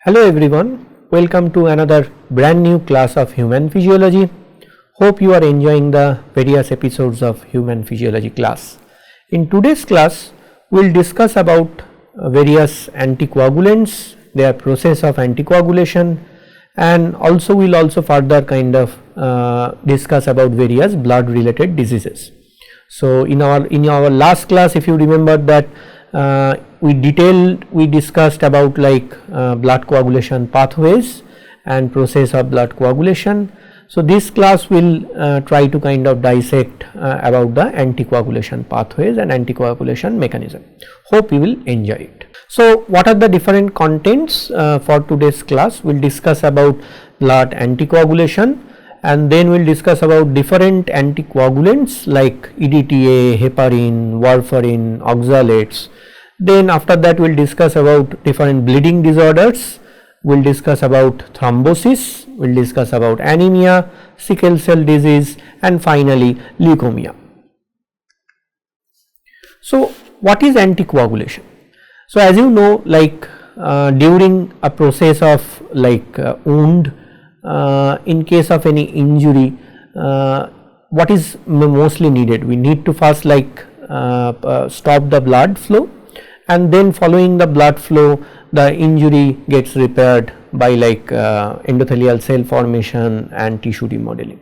Hello everyone, welcome to another brand new class of human physiology. Hope you are enjoying the various episodes of human physiology class. In today's class, we will discuss about various anticoagulants, their process of anticoagulation, and also we will also further kind of discuss about various blood related diseases. So in our last class, if you remember that we discussed about like blood coagulation pathways and process of blood coagulation. So this class will try to kind of dissect about the anticoagulation pathways and anticoagulation mechanism. Hope you will enjoy it. So what are the different contents for today's class? We will discuss about blood anticoagulation, and then we will discuss about different anticoagulants like EDTA, heparin, warfarin, oxalates. Then after that we will discuss about different bleeding disorders, we will discuss about thrombosis, we will discuss about anemia, sickle cell disease, and finally leukemia. So what is anticoagulation? So as you know, like during a process of like wound, in case of any injury, what is mostly needed? We need to first like stop the blood flow, and then following the blood flow the injury gets repaired by like endothelial cell formation and tissue remodeling.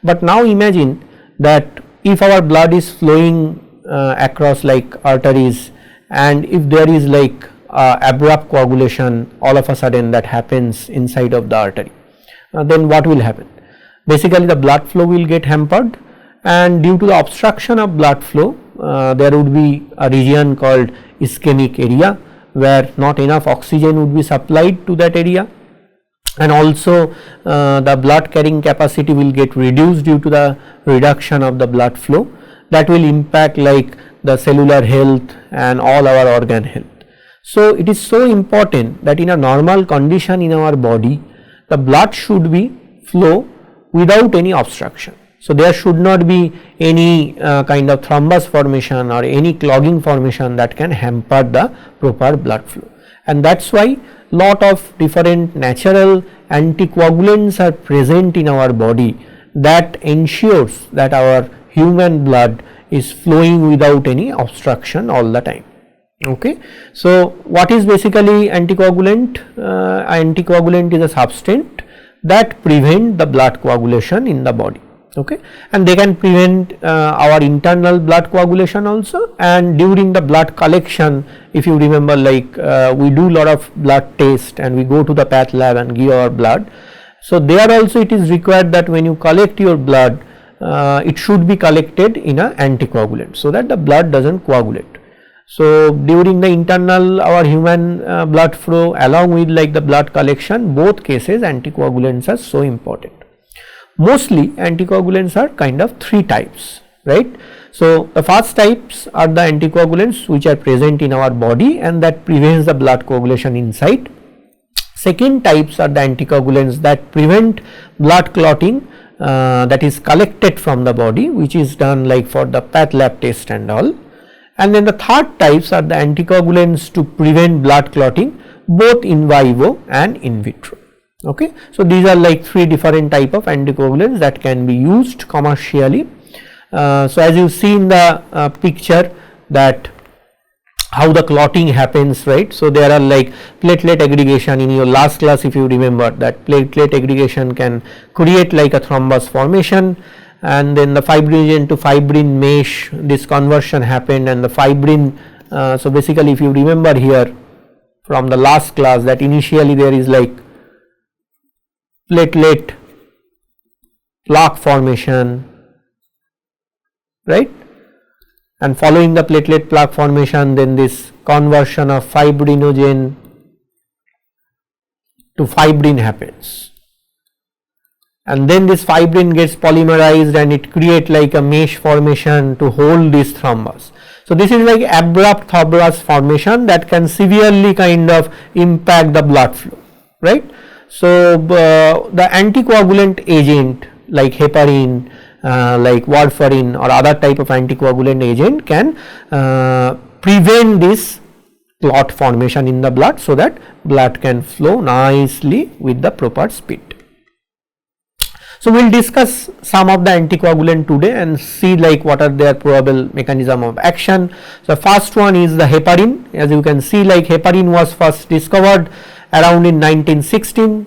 But now imagine that if our blood is flowing across like arteries, and if there is like abrupt coagulation all of a sudden that happens inside of the artery, then what will happen? Basically the blood flow will get hampered, and due to the obstruction of blood flow there would be a region called ischemic area where not enough oxygen would be supplied to that area, and also the blood carrying capacity will get reduced due to the reduction of the blood flow. That will impact like the cellular health and all our organ health. So it is so important that in a normal condition in our body the blood should be flow without any obstruction. So there should not be any kind of thrombus formation or any clogging formation that can hamper the proper blood flow, and that is why lot of different natural anticoagulants are present in our body that ensures that our human blood is flowing without any obstruction all the time. Okay. So what is basically anticoagulant? Anticoagulant is a substance that prevent the blood coagulation in the body. Okay, and they can prevent our internal blood coagulation also, and during the blood collection, if you remember, like we do lot of blood test and we go to the path lab and give our blood. So there also it is required that when you collect your blood, it should be collected in a anticoagulant so that the blood does not coagulate. So during the internal our human blood flow along with like the blood collection, both cases anticoagulants are so important. Mostly anticoagulants are kind of three types, right? So the first types are the anticoagulants which are present in our body and that prevents the blood coagulation inside. Second types are the anticoagulants that prevent blood clotting that is collected from the body, which is done like for the path lab test and all. And then the third types are the anticoagulants to prevent blood clotting both in vivo and in vitro. Okay. So these are like three different type of anticoagulants that can be used commercially. So as you see in the picture that how the clotting happens, right? So there are like platelet aggregation in your last class, if you remember that platelet aggregation can create like a thrombus formation, and then the fibrinogen to fibrin mesh, this conversion happened, and the fibrin, so basically if you remember here from the last class that initially there is like platelet plaque formation, right, and following the platelet plaque formation then this conversion of fibrinogen to fibrin happens, and then this fibrin gets polymerized and it creates like a mesh formation to hold this thrombus. So this is like abrupt thrombus formation that can severely kind of impact the blood flow, right. So the anticoagulant agent like heparin, like warfarin or other type of anticoagulant agent can prevent this clot formation in the blood, so that blood can flow nicely with the proper speed. So we will discuss some of the anticoagulant today and see like what are their probable mechanism of action. So first one is the heparin. As you can see, like heparin was first discovered around in 1916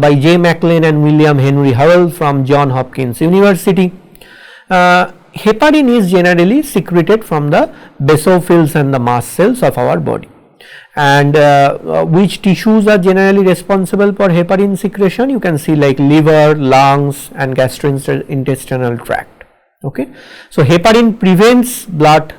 by J. MacLean and William Henry Howell from Johns Hopkins University. Heparin is generally secreted from the basophils and the mast cells of our body. And which tissues are generally responsible for heparin secretion? You can see like liver, lungs and gastrointestinal tract. Okay. So heparin prevents blood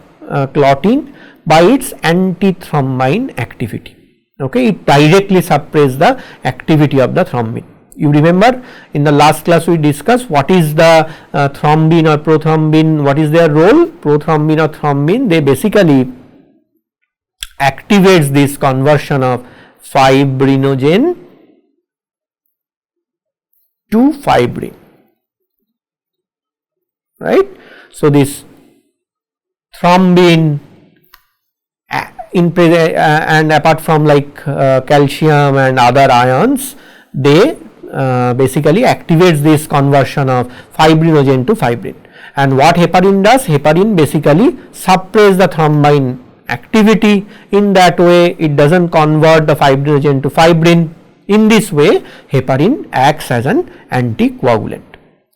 clotting by its antithrombin activity. Okay. It directly suppresses the activity of the thrombin. You remember in the last class we discussed what is the thrombin or prothrombin, what is their role? Prothrombin or thrombin, they basically activates this conversion of fibrinogen to fibrin, right. So this thrombin and apart from like calcium and other ions, they basically activates this conversion of fibrinogen to fibrin. And what heparin does? Heparin basically suppresses the thrombin activity. In that way it does not convert the fibrinogen to fibrin. In this way heparin acts as an anticoagulant.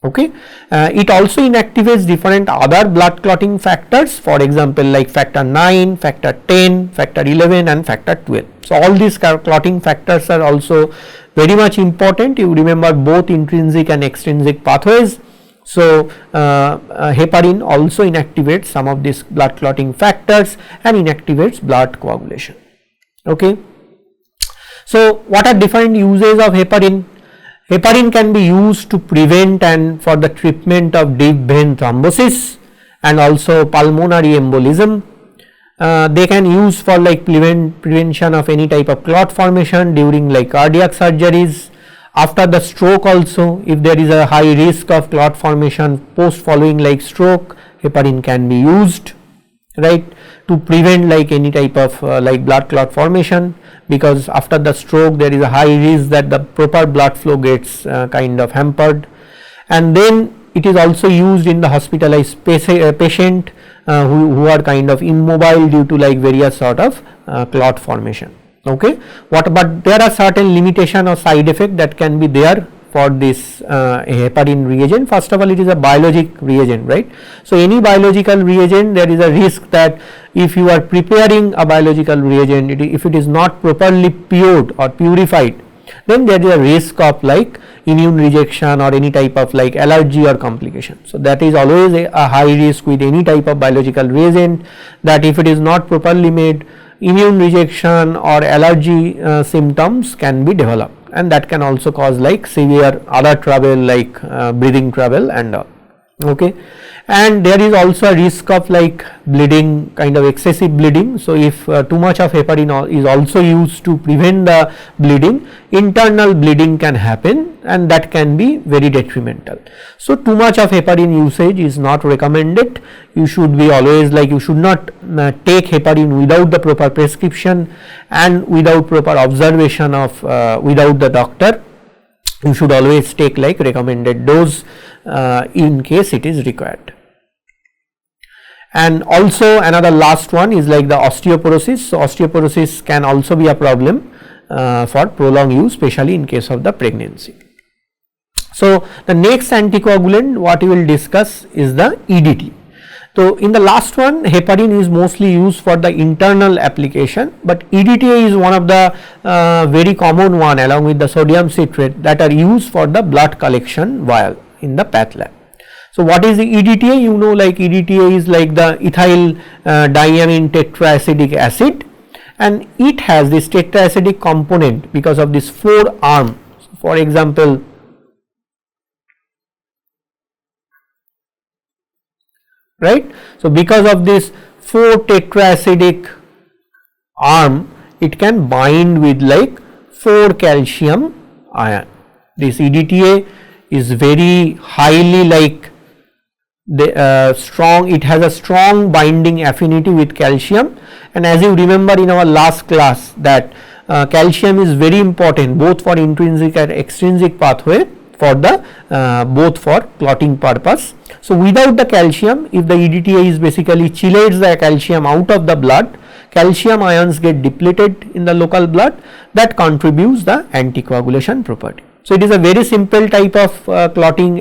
Okay. It also inactivates different other blood clotting factors, for example like factor 9, factor 10, factor 11 and factor 12. So all these clotting factors are also very much important. You remember both intrinsic and extrinsic pathways. So heparin also inactivates some of these blood clotting factors and inactivates blood coagulation. Okay. So what are different uses of heparin? Heparin can be used to prevent and for the treatment of deep vein thrombosis and also pulmonary embolism. They can use for like prevention of any type of clot formation during like cardiac surgeries. After the stroke also, if there is a high risk of clot formation post following like stroke, heparin can be used, right, to prevent like any type of like blood clot formation, because after the stroke there is a high risk that the proper blood flow gets kind of hampered. And then it is also used in the hospitalized patient who are kind of immobile due to like various sort of clot formation. Okay. But there are certain limitation or side effect that can be there for this heparin reagent. First of all, it is a biologic reagent, right. So any biological reagent, there is a risk that if you are preparing a biological reagent, if it is not properly cured or purified, then there is a risk of like immune rejection or any type of like allergy or complication. So that is always a high risk with any type of biological reagent, that if it is not properly made, immune rejection or allergy symptoms can be developed, and that can also cause like severe other trouble like breathing trouble and all. Okay. And there is also a risk of like bleeding, kind of excessive bleeding. So if too much of heparin is also used to prevent the bleeding, internal bleeding can happen and that can be very detrimental. So too much of heparin usage is not recommended. You should be always like, you should not take heparin without the proper prescription and without proper observation of without the doctor. You should always take like recommended dose in case it is required. And also another last one is like the osteoporosis. So osteoporosis can also be a problem for prolonged use, especially in case of the pregnancy. So the next anticoagulant what we will discuss is the EDT. So in the last one, heparin is mostly used for the internal application, but EDTA is one of the very common one along with the sodium citrate that are used for the blood collection vial in the path lab. So what is the EDTA? You know, like EDTA is like the ethyl diamine tetraacidic acid, and it has this tetraacidic component because of this 4 arm. For example, right. So because of this 4 tetraacidic arm, it can bind with like 4 calcium ion. This EDTA is very highly like it has a strong binding affinity with calcium, and as you remember in our last class that calcium is very important both for intrinsic and extrinsic pathway for the both for clotting purpose. So without the calcium, if the EDTA is basically chelates the calcium out of the blood, calcium ions get depleted in the local blood, that contributes the anticoagulation property. So it is a very simple type of clotting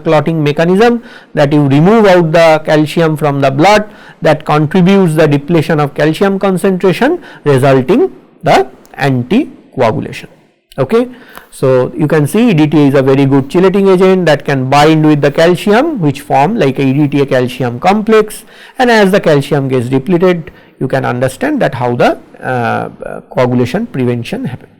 clotting mechanism that you remove out the calcium from the blood, that contributes the depletion of calcium concentration, resulting the anticoagulation. Okay. So you can see EDTA is a very good chelating agent that can bind with the calcium, which form like a EDTA calcium complex, and as the calcium gets depleted, you can understand that how the coagulation prevention happens.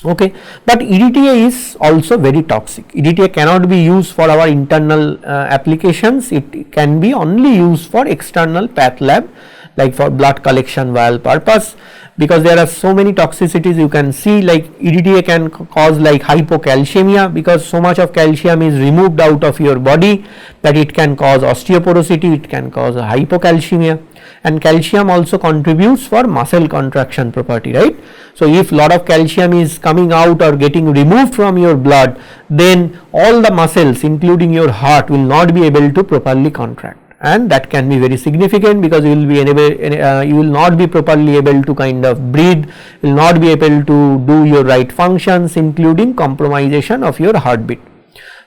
Okay. But EDTA is also very toxic. EDTA cannot be used for our internal applications, it can be only used for external path lab, like for blood collection vial purpose, because there are so many toxicities. You can see like EDTA can cause like hypocalcemia, because so much of calcium is removed out of your body that it can cause osteoporosity, it can cause hypocalcemia, and calcium also contributes for muscle contraction property, right. So if lot of calcium is coming out or getting removed from your blood, then all the muscles including your heart will not be able to properly contract, and that can be very significant, because you will be you will not be properly able to kind of breathe, will not be able to do your right functions, including compromisation of your heartbeat.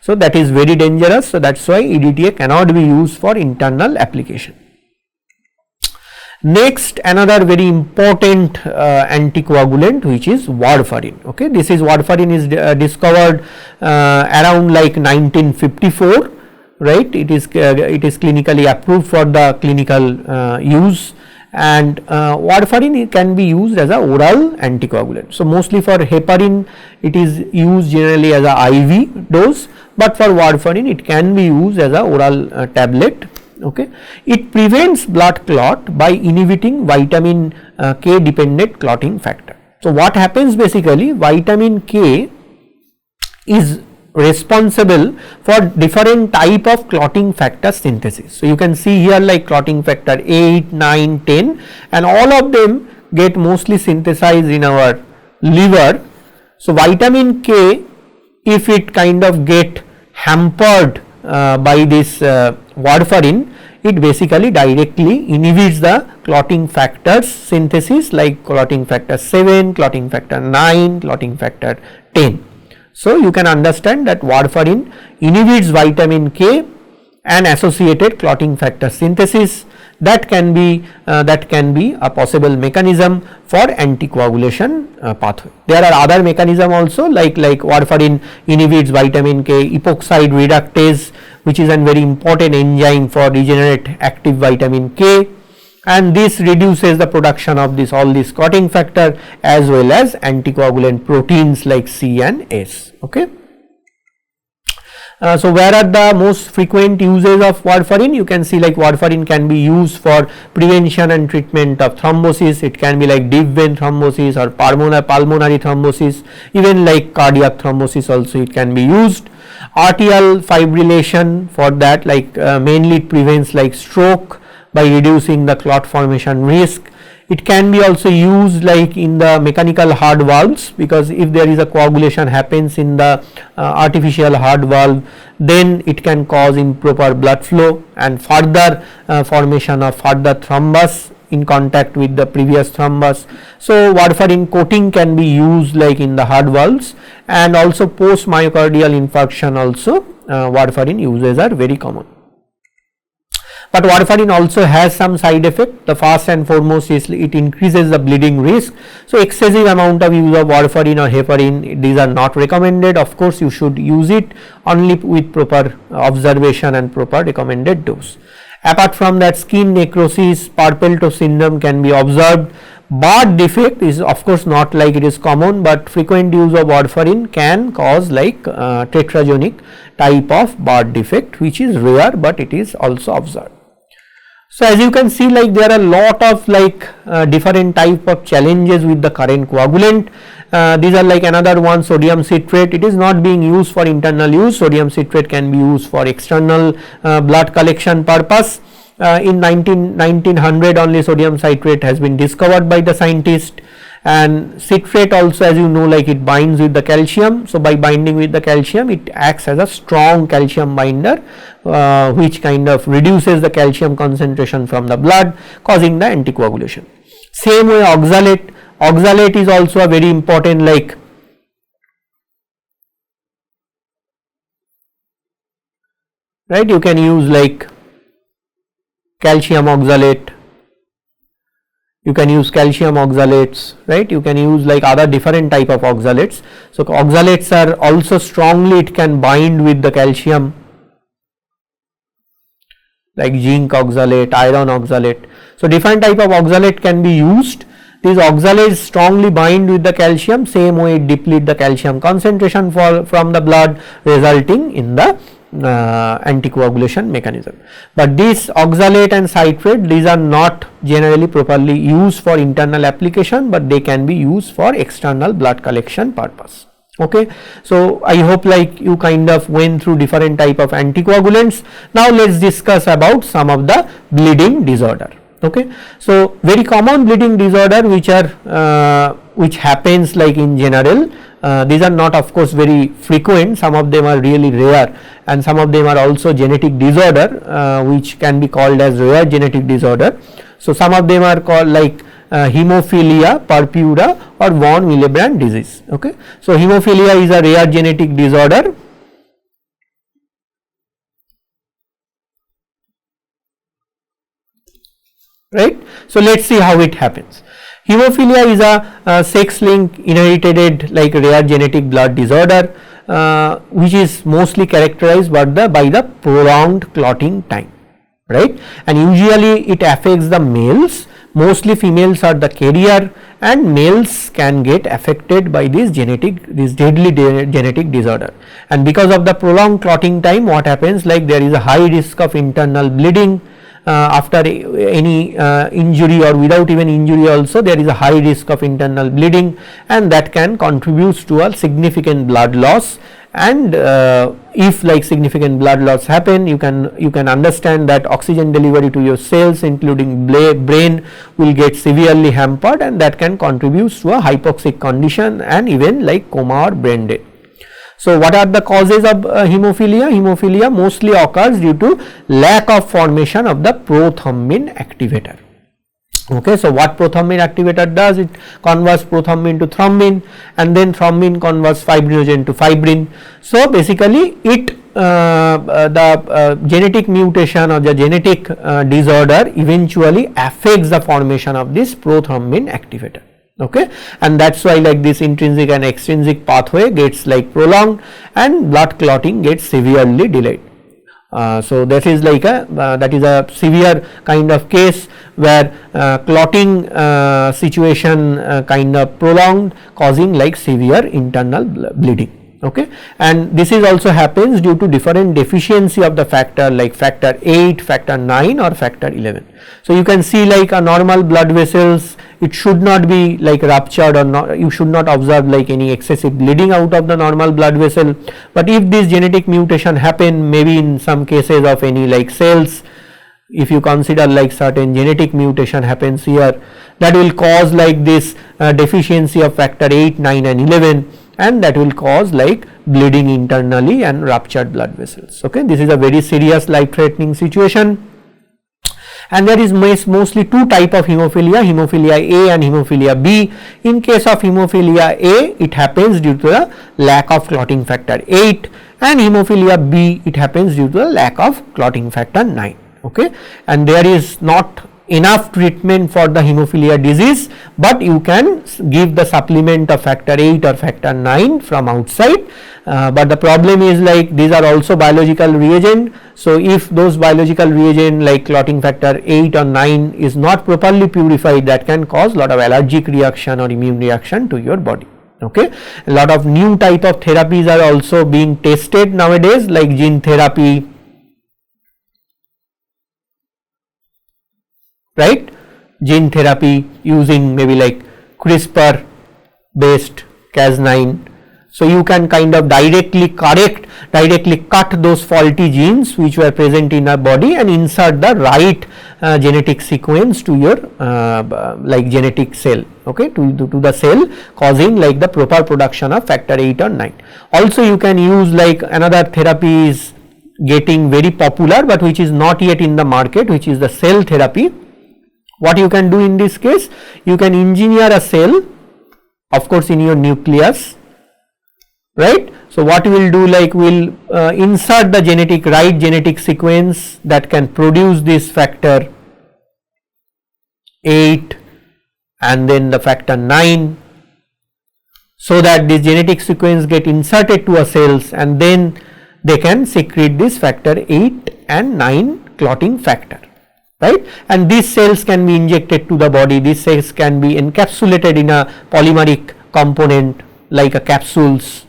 So that is very dangerous. So that is why EDTA cannot be used for internal application. Next, another very important anticoagulant, which is warfarin. Okay, this is warfarin is discovered around like 1954. Right, it is clinically approved for the clinical use, and warfarin can be used as a oral anticoagulant. So mostly for heparin it is used generally as a IV dose, but for warfarin it can be used as a oral tablet. Okay, it prevents blood clot by inhibiting vitamin K dependent clotting factor. So what happens basically, vitamin K is responsible for different type of clotting factor synthesis. So you can see here like clotting factor 8, 9, 10, and all of them get mostly synthesized in our liver. So vitamin K, if it kind of get hampered by this warfarin, it basically directly inhibits the clotting factors synthesis, like clotting factor 7, clotting factor 9, clotting factor 10. So you can understand that warfarin inhibits vitamin K and associated clotting factor synthesis. That can be a possible mechanism for anticoagulation pathway. There are other mechanism also, like warfarin inhibits vitamin K epoxide reductase, which is a very important enzyme for regenerate active vitamin K, and this reduces the production of this all these clotting factor as well as anticoagulant proteins like C and S. Okay. So where are the most frequent uses of warfarin? You can see like warfarin can be used for prevention and treatment of thrombosis. It can be like deep vein thrombosis or pulmonary thrombosis, even like cardiac thrombosis also it can be used. Arterial fibrillation, for that like mainly it prevents like stroke by reducing the clot formation risk. It can be also used like in the mechanical heart valves, because if there is a coagulation happens in the artificial heart valve, then it can cause improper blood flow and further formation of further thrombus in contact with the previous thrombus. So warfarin coating can be used like in the heart valves, and also post myocardial infarction also warfarin uses are very common. But warfarin also has some side effect. The first and foremost is it increases the bleeding risk. So excessive amount of use of warfarin or heparin, these are not recommended. Of course, you should use it only with proper observation and proper recommended dose. Apart from that, skin necrosis, purple toe syndrome can be observed. Birth defect is of course not like it is common, but frequent use of warfarin can cause like tetrazonic type of birth defect, which is rare, but it is also observed. So as you can see, like there are a lot of like different type of challenges with the current coagulant, These are like another one, sodium citrate. It is not being used for internal use. Sodium citrate can be used for external blood collection purpose. In 1900 only sodium citrate has been discovered by the scientist, and citrate also, as you know, like it binds with the calcium. So by binding with the calcium, it acts as a strong calcium binder, which kind of reduces the calcium concentration from the blood, causing the anticoagulation. Same way oxalate. Oxalate is also a very important, like right, you can use like calcium oxalate, you can use calcium oxalates, right, you can use like other different type of oxalates. So oxalates are also strongly, it can bind with the calcium, like zinc oxalate, iron oxalate. So different type of oxalate can be used. These oxalates strongly bind with the calcium, same way it deplete the calcium concentration from the blood, resulting in the anticoagulation mechanism. But this oxalate and citrate, these are not generally properly used for internal application, but they can be used for external blood collection purpose. Okay, so I hope like you kind of went through different type of anticoagulants. Now let's discuss about some of the bleeding disorder. Okay, so very common bleeding disorder which are which happens like in general. These are not of course very frequent, some of them are really rare, and some of them are also genetic disorder which can be called as rare genetic disorder. So some of them are called like hemophilia purpura or von Willebrand disease. Okay, so hemophilia is a rare genetic disorder. Right. So let's see how it happens. Hemophilia is a sex-linked inherited like rare genetic blood disorder which is mostly characterized by the prolonged clotting time, right, and usually it affects the males. Mostly females are the carrier, and males can get affected by this deadly genetic disorder. And because of the prolonged clotting time, what happens, like there is a high risk of internal bleeding. After any injury or without even injury also, there is a high risk of internal bleeding, and that can contribute to a significant blood loss. And if like significant blood loss happen, you can understand that oxygen delivery to your cells including brain will get severely hampered, and that can contribute to a hypoxic condition and even like coma or brain death. So what are the causes of hemophilia? Hemophilia mostly occurs due to lack of formation of the prothrombin activator. Okay, so what prothrombin activator does, it converts prothrombin to thrombin, and then thrombin converts fibrinogen to fibrin. So basically it the genetic mutation or the genetic disorder eventually affects the formation of this prothrombin activator. Okay, and that's why like this intrinsic and extrinsic pathway gets like prolonged, and blood clotting gets severely delayed. So that is like a severe kind of case where clotting situation kind of prolonged, causing like severe internal bleeding. Okay, and this is also happens due to different deficiency of the factor like factor 8, factor 9 or factor 11. So you can see like a normal blood vessels, it should not be like ruptured, or not, you should not observe like any excessive bleeding out of the normal blood vessel. But if this genetic mutation happen, maybe in some cases of any like cells, if you consider like certain genetic mutation happens here, that will cause like this deficiency of factor 8, 9 and 11, and that will cause like bleeding internally and ruptured blood vessels. Okay, this is a very serious life threatening situation. And there is mostly two type of hemophilia, hemophilia A and hemophilia B. In case of hemophilia A, it happens due to the lack of clotting factor 8, and hemophilia B, it happens due to the lack of clotting factor 9. Okay, and there is not enough treatment for the hemophilia disease, but you can give the supplement of factor 8 or factor 9 from outside. But the problem is like these are also biological reagent. So if those biological reagent like clotting factor 8 or 9 is not properly purified, that can cause lot of allergic reaction or immune reaction to your body. Okay, a lot of new type of therapies are also being tested nowadays, like gene therapy, right, gene therapy using maybe like CRISPR based Cas9. So you can kind of directly cut those faulty genes which were present in our body and insert the right genetic sequence to your like genetic cell, okay, to the cell, causing like the proper production of factor 8 or 9. Also you can use like another therapy is getting very popular but which is not yet in the market, which is the cell therapy. What you can do in this case, you can engineer a cell, of course in your nucleus, right. So what we will do, like we will insert the right genetic sequence that can produce this factor 8 and then the factor 9, so that this genetic sequence get inserted to a cells and then they can secrete this factor 8 and 9 clotting factor, right. And these cells can be injected to the body, these cells can be encapsulated in a polymeric component like a capsules,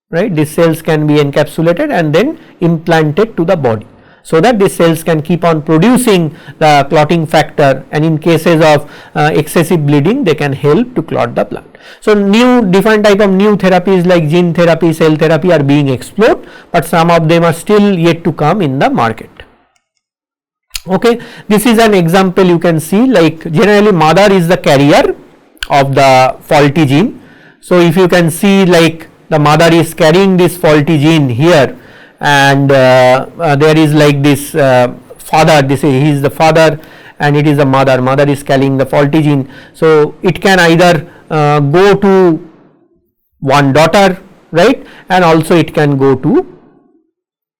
right. These cells can be encapsulated and then implanted to the body, so that these cells can keep on producing the clotting factor, and in cases of excessive bleeding they can help to clot the blood. So different type of new therapies like gene therapy, cell therapy are being explored, but some of them are still yet to come in the market. Okay, this is an example. You can see like generally mother is the carrier of the faulty gene. So if you can see like the mother is carrying this faulty gene here, and there is like this father, he is the father and it is the mother is carrying the faulty gene. So it can either go to one daughter, right, and also it can go to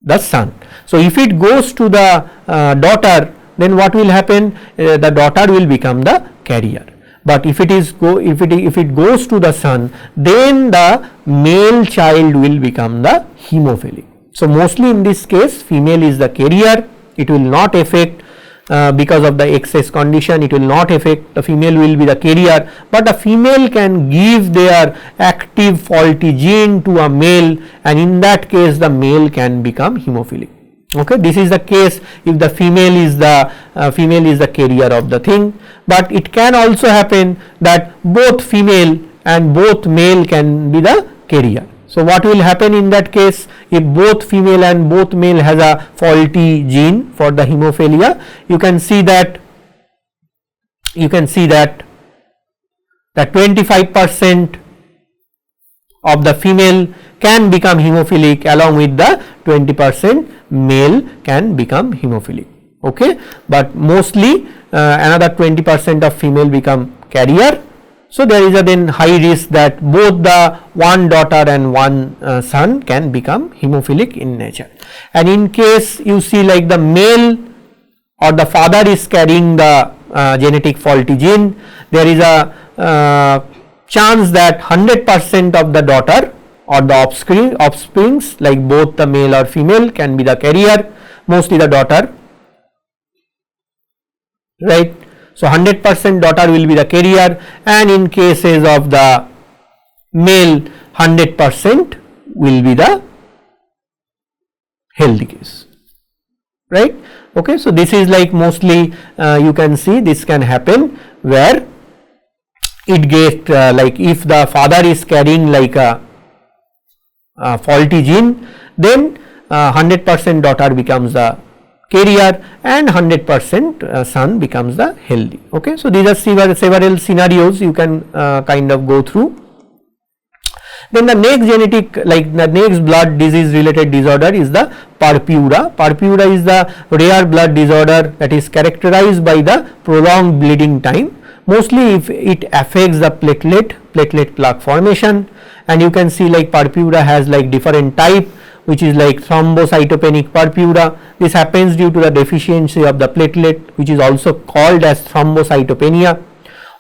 the son. So if it goes to the daughter, then what will happen, the daughter will become the carrier. But if it goes to the son, then the male child will become the hemophilic. So mostly in this case female is the carrier, it will not affect because of the excess condition, it will not affect, the female will be the carrier, but the female can give their active faulty gene to a male, and in that case the male can become hemophilic. Okay, this is the case if the female is the carrier of the thing, but it can also happen that both female and both male can be the carrier. So what will happen in that case, if both female and both male has a faulty gene for the hemophilia, you can see that that 25% of the female can become hemophilic, along with the 20% male can become hemophilic. Okay, but mostly another 20% of female become carrier. So there is a then high risk that both the one daughter and one son can become hemophilic in nature. And in case you see like the male or the father is carrying the genetic faulty gene, there is a chance that 100% of the daughter or the offsprings like both the male or female can be the carrier, mostly the daughter, right. So 100% daughter will be the carrier, and in cases of the male 100% will be the healthy case, right. Okay, so this is like mostly you can see this can happen where it gets like if the father is carrying like a faulty gene, then 100% daughter becomes the carrier and 100% son becomes the healthy. Okay, so these are several scenarios you can kind of go through. Then the next genetic, like the next blood disease related disorder is the purpura. Purpura is the rare blood disorder that is characterized by the prolonged bleeding time. Mostly if it affects the platelet plaque formation, and you can see like purpura has like different type, which is like thrombocytopenic purpura. This happens due to the deficiency of the platelet, which is also called as thrombocytopenia,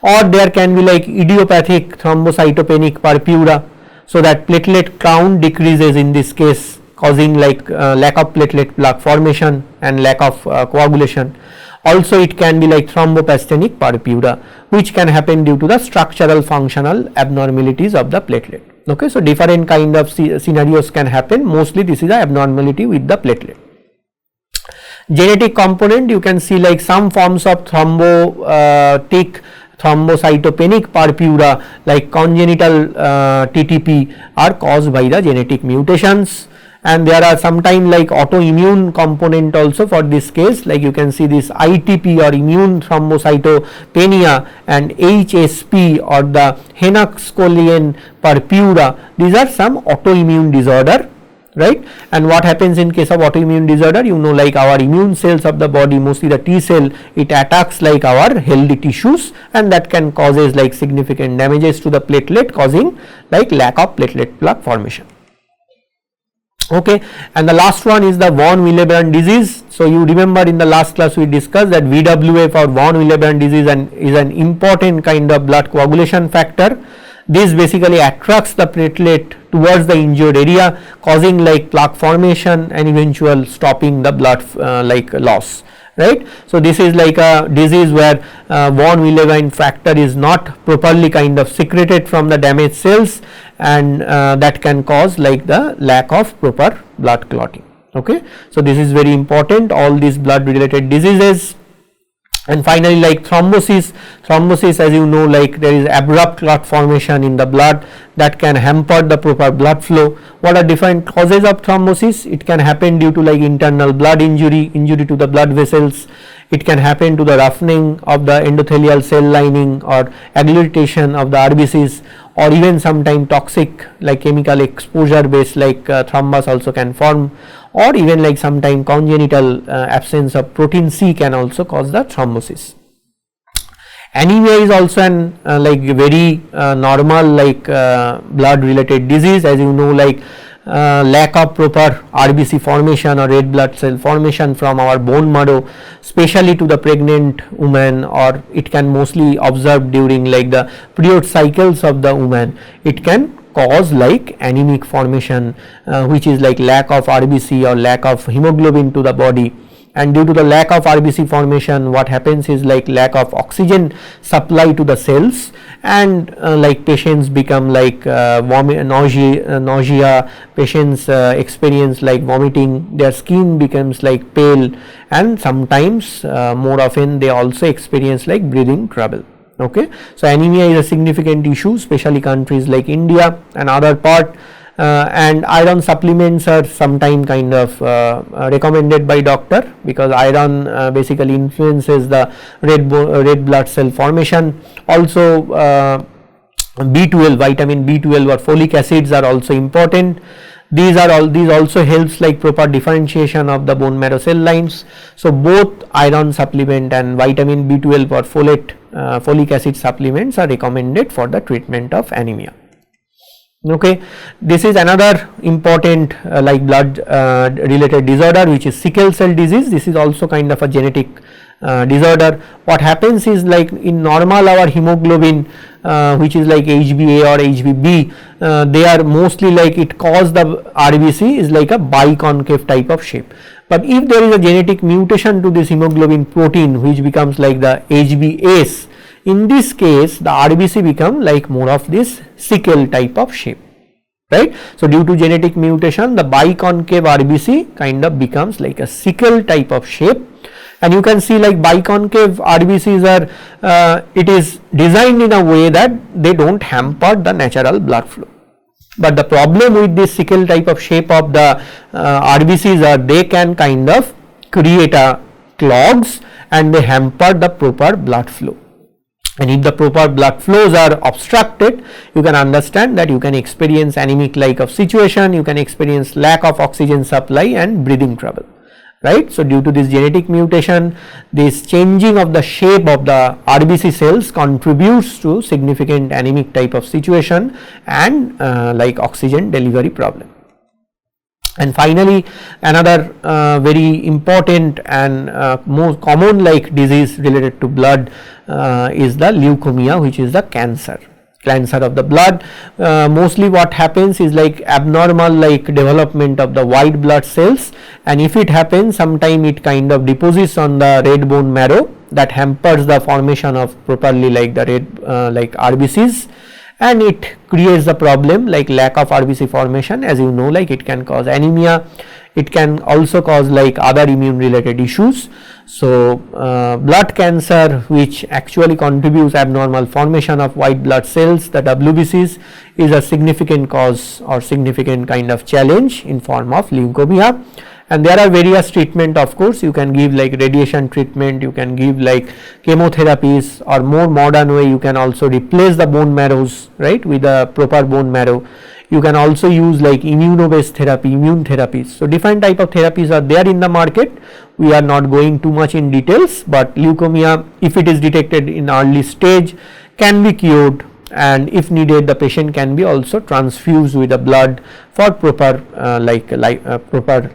or there can be like idiopathic thrombocytopenic purpura, so that platelet count decreases in this case, causing like lack of platelet plaque formation and lack of coagulation. Also it can be like thromboplastic purpura, which can happen due to the structural functional abnormalities of the platelet. Okay, so different kind of scenarios can happen, mostly this is the abnormality with the platelet. Genetic component, you can see like some forms of thrombotic thrombocytopenic purpura like congenital TTP are caused by the genetic mutations. And there are sometimes like autoimmune component also for this case, like you can see this ITP or immune thrombocytopenia and HSP or the Henoch-Schönlein purpura. These are some autoimmune disorder, right? And what happens in case of autoimmune disorder, you know, like our immune cells of the body, mostly the T cell, it attacks like our healthy tissues, and that can causes like significant damages to the platelet, causing like lack of platelet plug formation. Okay, and the last one is the von Willebrand disease. So you remember in the last class we discussed that VWF or von Willebrand disease is an important kind of blood coagulation factor. This basically attracts the platelet towards the injured area, causing like plaque formation and eventual stopping the blood like loss, right. So this is like a disease where von Willebrand factor is not properly kind of secreted from the damaged cells, and that can cause like the lack of proper blood clotting. Okay. So this is very important, all these blood related diseases. And finally, like thrombosis, as you know, like there is abrupt clot formation in the blood that can hamper the proper blood flow. What are different causes of thrombosis? It can happen due to like internal blood injury to the blood vessels. It can happen to the roughening of the endothelial cell lining or agglutination of the RBCs, or even sometime toxic like chemical exposure based like thrombus also can form, or even like sometime congenital absence of protein C can also cause the thrombosis. Anemia is also an like very normal like blood related disease, as you know, like lack of proper RBC formation or red blood cell formation from our bone marrow, especially to the pregnant woman, or it can mostly observed during like the period cycles of the woman. It can cause like anemic formation, which is like lack of RBC or lack of hemoglobin to the body. And due to the lack of RBC formation, what happens is like lack of oxygen supply to the cells, and like patients become like nausea, patients experience like vomiting, their skin becomes like pale, and sometimes more often they also experience like breathing trouble. Okay. So anemia is a significant issue, especially countries like India and other part. And iron supplements are sometime kind of recommended by doctor, because iron basically influences the red blood cell formation. Also B12, vitamin B12 or folic acids are also important. These also helps like proper differentiation of the bone marrow cell lines. So both iron supplement and vitamin B12 or folic acid supplements are recommended for the treatment of anemia. Okay. This is another important like blood related disorder, which is sickle cell disease. This is also kind of a genetic disorder. What happens is like in normal our hemoglobin, which is like HbA or HbB, they are mostly like it cause the RBC is like a biconcave type of shape. But if there is a genetic mutation to this hemoglobin protein, which becomes like the HbAs, in this case the RBC become like more of this sickle type of shape, right. So due to genetic mutation, the biconcave RBC kind of becomes like a sickle type of shape. And you can see like biconcave RBCs are it is designed in a way that they don't hamper the natural blood flow. But the problem with this sickle type of shape of the RBCs are they can kind of create a clogs, and they hamper the proper blood flow. And if the proper blood flows are obstructed, you can understand that you can experience anemic like of situation, you can experience lack of oxygen supply and breathing trouble, right. So due to this genetic mutation, this changing of the shape of the RBC cells contributes to significant anemic type of situation and like oxygen delivery problem. And finally, another very important and more common like disease related to blood is the leukemia, which is the cancer of the blood. Mostly what happens is like abnormal like development of the white blood cells, and if it happens, sometime it kind of deposits on the red bone marrow, that hampers the formation of properly like the red like RBCs, and it creates the problem like lack of RBC formation. As you know, like it can cause anemia, it can also cause like other immune related issues. So blood cancer, which actually contributes abnormal formation of white blood cells, the WBCs, is a significant cause or significant kind of challenge in form of leukemia. And there are various treatment, of course. You can give like radiation treatment, you can give like chemotherapies, or more modern way you can also replace the bone marrows, right, with a proper bone marrow. You can also use like immuno-based therapy, immune therapies. So different type of therapies are there in the market. We are not going too much in details, but leukemia, if it is detected in early stage, can be cured, and if needed the patient can be also transfused with the blood for proper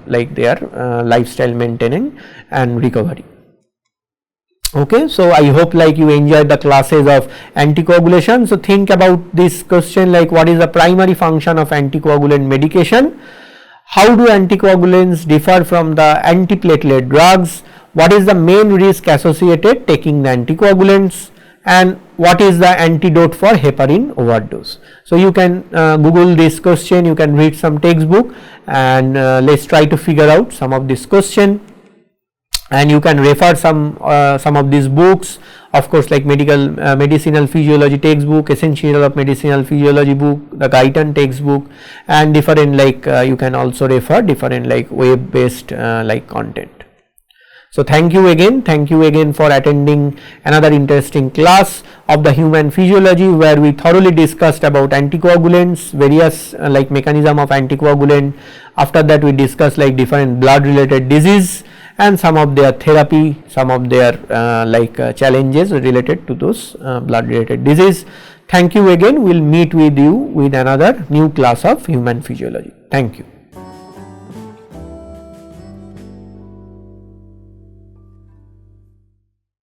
their lifestyle maintaining and recovery. Okay, so I hope like you enjoyed the classes of anticoagulation. So think about this question, like what is the primary function of anticoagulant medication, how do anticoagulants differ from the antiplatelet drugs, what is the main risk associated taking the anticoagulants, and what is the antidote for heparin overdose. So you can Google this question, you can read some textbook, and let's try to figure out some of this question. And you can refer some of these books, of course, like medicinal physiology textbook, essential of medicinal physiology book, the Guyton textbook, and different like you can also refer different like web based like content. So thank you again for attending another interesting class of the human physiology, where we thoroughly discussed about anticoagulants, various like mechanism of anticoagulant. After that we discussed like different blood related disease and some of their therapy, some of their challenges related to those blood related disease. Thank you again. We will meet with you with another new class of human physiology. Thank you.